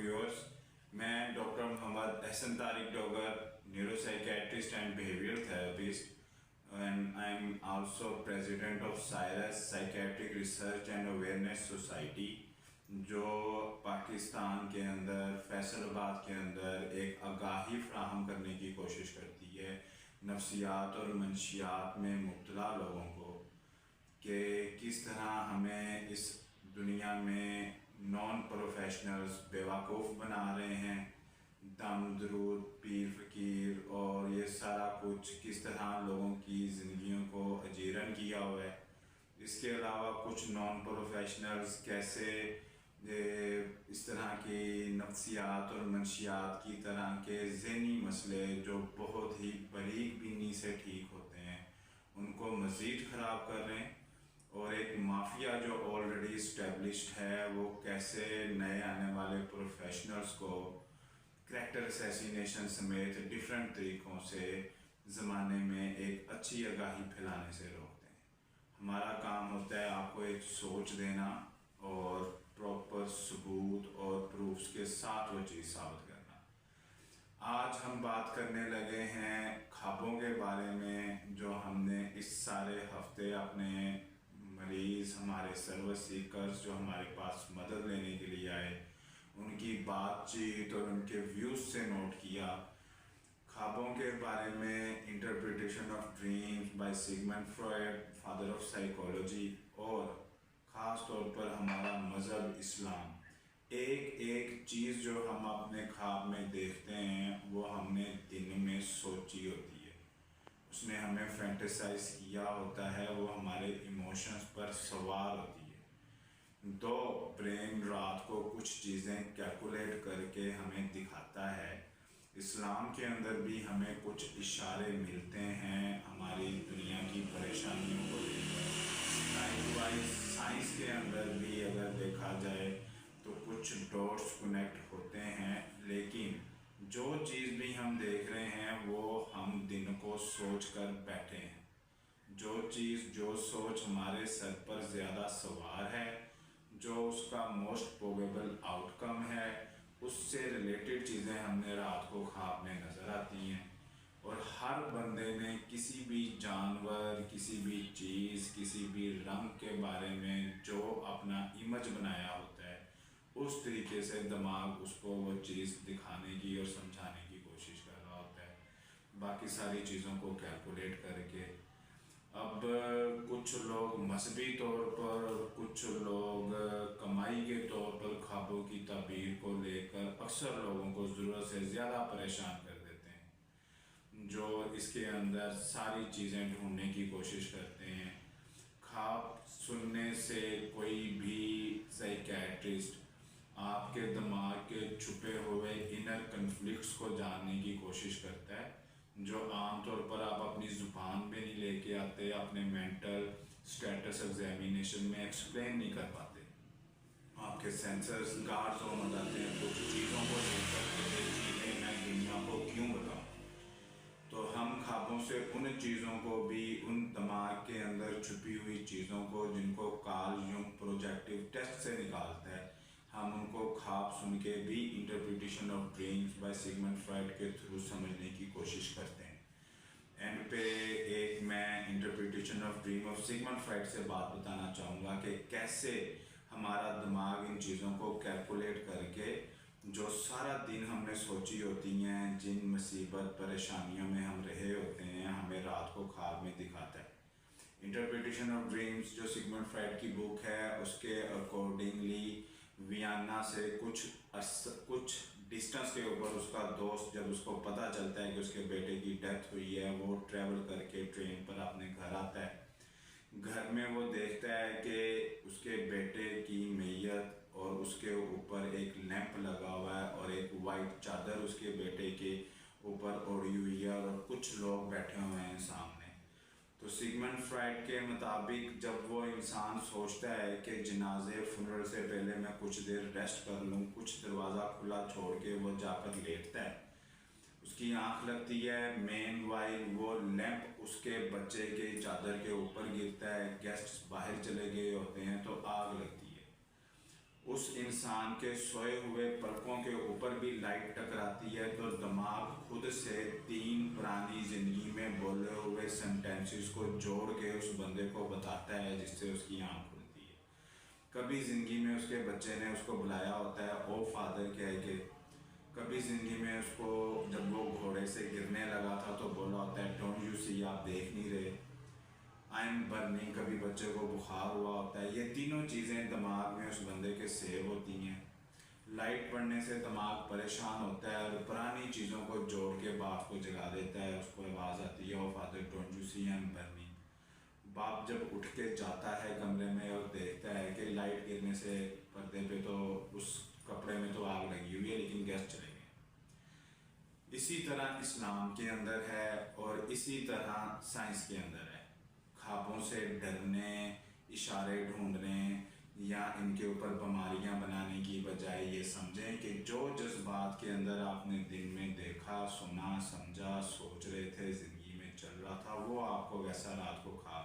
Viewers. मैं doctor Mohammad Ehsan Tariq Dogar, neuropsychiatrist and behaviour therapist, and I am also president of Cyrus psychiatric research and awareness society, जो पाकिस्तान के अंदर फैसलाबाद के अंदर एक आगाही फ्राहम करने की कोशिश करती है नफ्सियात और मंशियात में मुब्तला लोगों को, कि किस तरह हमें इस दुनिया में नॉन प्रोफेशनल्स बेवकूफ़ बना रहे हैं। दम दरूद पीर फ़कीर और ये सारा कुछ किस तरह लोगों की ज़िंदगियों को अजीरन किया हुआ है। इसके अलावा कुछ नॉन प्रोफेशनल्स कैसे इस तरह की नफ्सियात और मंशियात की तरह के ज़हनी मसले जो बहुत ही बारीक बीनी से ठीक होते हैं उनको मज़ीद ख़राब कर रहे हैं, और एक माफिया जो ऑलरेडी इस्टेब्लिश्ड है वो कैसे नए आने वाले प्रोफेशनल्स को करैक्टर असैसिनेशन समेत डिफरेंट तरीक़ों से ज़माने में एक अच्छी आगाही फैलाने से रोकते हैं। हमारा काम होता है आपको एक सोच देना और प्रॉपर सबूत और प्रूफ्स के साथ वो चीज़ साबित करना। आज हम बात करने लगे हैं ख्वाबों के बारे में, जो हमने इस सारे हफ्ते अपने मरीज़, हमारे सर्विस सीकर्स जो हमारे पास मदद लेने के लिए आए, उनकी बातचीत और उनके व्यूज़ से नोट किया। ख्वाबों के बारे में interpretation of dreams by Sigmund Freud, father of psychology, और ख़ास तौर पर हमारा मज़हब इस्लाम। एक एक चीज़ जो हम अपने ख्वाब में देखते हैं वो हमने दिन में सोची होती है, उसने हमें फैंटेसाइज किया होता है, वो हमारे इमोशंस पर सवार होती है। तो ब्रेन रात को कुछ चीज़ें कैलकुलेट करके हमें दिखाता है। इस्लाम के अंदर भी हमें कुछ इशारे मिलते हैं हमारी दुनिया की परेशानियों को लेकर। साइंस के अंदर भी अगर देखा जाए तो कुछ डॉट्स कनेक्ट होते हैं, लेकिन जो चीज़ भी हम देख रहे हैं वो हम दिन को सोच कर बैठे हैं। जो चीज़, जो सोच हमारे सर पर ज़्यादा सवार है, जो उसका मोस्ट प्रोबेबल आउटकम है, उससे रिलेटेड चीज़ें हमने रात को ख्वाब में नज़र आती हैं। और हर बंदे ने किसी भी जानवर, किसी भी चीज़, किसी भी रंग के बारे में जो अपना इमेज बनाया होता है, उस तरीके से दिमाग उसको वो चीज़ दिखाने की और समझाने की कोशिश कर रहा होता है, बाकी सारी चीज़ों को कैलकुलेट करके। अब कुछ लोग मजहबी तौर पर, कुछ लोग कमाई के तौर पर ख्वाबों की ताबीर को लेकर अक्सर लोगों को ज़रूरत से ज़्यादा परेशान कर देते हैं, जो इसके अंदर सारी चीज़ें ढूंढने की कोशिश करते हैं। ख्वाब सुनने से कोई भी साइकेट्रिस्ट आपके दिमाग के छुपे हुए इनर कन्फ्लिक्ट्स को जानने की कोशिश करता है, जो आमतौर पर आप अपनी ज़ुबान में नहीं लेके आते, अपने मेंटल स्टेटस एग्जामिनेशन में एक्सप्लेन नहीं कर पाते। आपके सेंसर्स गार्ड्स हो जाते हैं कुछ चीज़ों को देख करके, चीज़ें मैं दुनिया को क्यों बताऊँ। तो हम ख्वाबों से उन चीज़ों को भी, उन दिमाग के अंदर छुपी हुई चीज़ों को जिनको कार्ल यूंग प्रोजेक्टिव टेस्ट से निकालता है, हम उनको ख्वाब सुन के भी interpretation of dreams by Sigmund Freud के थ्रू समझने की कोशिश करते हैं। एंड पे एक मैं interpretation of dream of Sigmund Freud से बात बताना चाहूँगा कि कैसे हमारा दिमाग इन चीज़ों को कैलकुलेट करके जो सारा दिन हमने सोची होती हैं, जिन मुसीबत परेशानियों में हम रहे होते हैं, हमें रात को ख्वाब में दिखाता है। इंटरप्रिटेशन ऑफ ड्रीम्स जो सिगमंड फ्रॉयड की बुक है, उसके अकॉर्डिंगली वियना से कुछ डिस्टेंस के ऊपर उसका दोस्त, जब उसको पता चलता है कि उसके बेटे की डेथ हुई है, वो ट्रैवल करके ट्रेन पर अपने घर आता है। घर में वो देखता है कि उसके बेटे की मैयत और उसके ऊपर एक लैंप लगा हुआ है और एक वाइट चादर उसके बेटे के ऊपर ओढ़ी हुई है और कुछ लोग बैठे हुए हैं सामने। तो सिगमंड फ्रॉयड के मुताबिक जब वो इंसान सोचता है कि जनाजे फुनरल से पहले मैं कुछ देर रेस्ट कर लूँ, कुछ दरवाज़ा खुला छोड़ के वो जाकर लेटता है, उसकी आंख लगती है। मेन वाइल वो लैंप उसके बच्चे के चादर के ऊपर गिरता है, गेस्ट बाहर चले गए होते हैं तो आग लगती है। उस इंसान के सोए हुए पलकों के ऊपर भी लाइट टकराती है तो दिमाग खुद से 3 पुरानी ज़िंदगी में बोले हुए सेंटेंसेस को जोड़ के उस बंदे को बताता है, जिससे उसकी आँख खुलती है। कभी ज़िंदगी में उसके बच्चे ने उसको बुलाया होता है ओ फादर कह के, कभी ज़िंदगी में उसको जब वो घोड़े से गिरने लगा था तो बोला होता है डोंट यू सी, आप देख नहीं रहे, आई एम बर्निंग। कभी बच्चे को बुखार हुआ होता है। ये तीनों चीज़ें दिमाग में उस बंदे के सेव होती हैं। लाइट पड़ने से दिमाग परेशान होता है और पुरानी चीज़ों को जोड़ के बाप को जगा देता है। उसको आवाज़ आती है oh father don't you see, I am burning. बाप जब उठ के जाता है कमरे में और देखता है कि लाइट गिरने से पर्दे पे तो उस कपड़े में तो आग लगी हुई है लेकिन गैस चले गए। इसी तरह इस्लाम के अंदर है और इसी तरह साइंस के अंदर है। ख्वाबों से डरने, इशारे ढूंढने या इनके ऊपर बीमारियां बनाने की बजाय ये समझें कि जो जज्बात के अंदर आपने दिन में देखा, सुना, समझा, सोच रहे थे, ज़िंदगी में चल रहा था, वो आपको वैसा रात को ख्वाब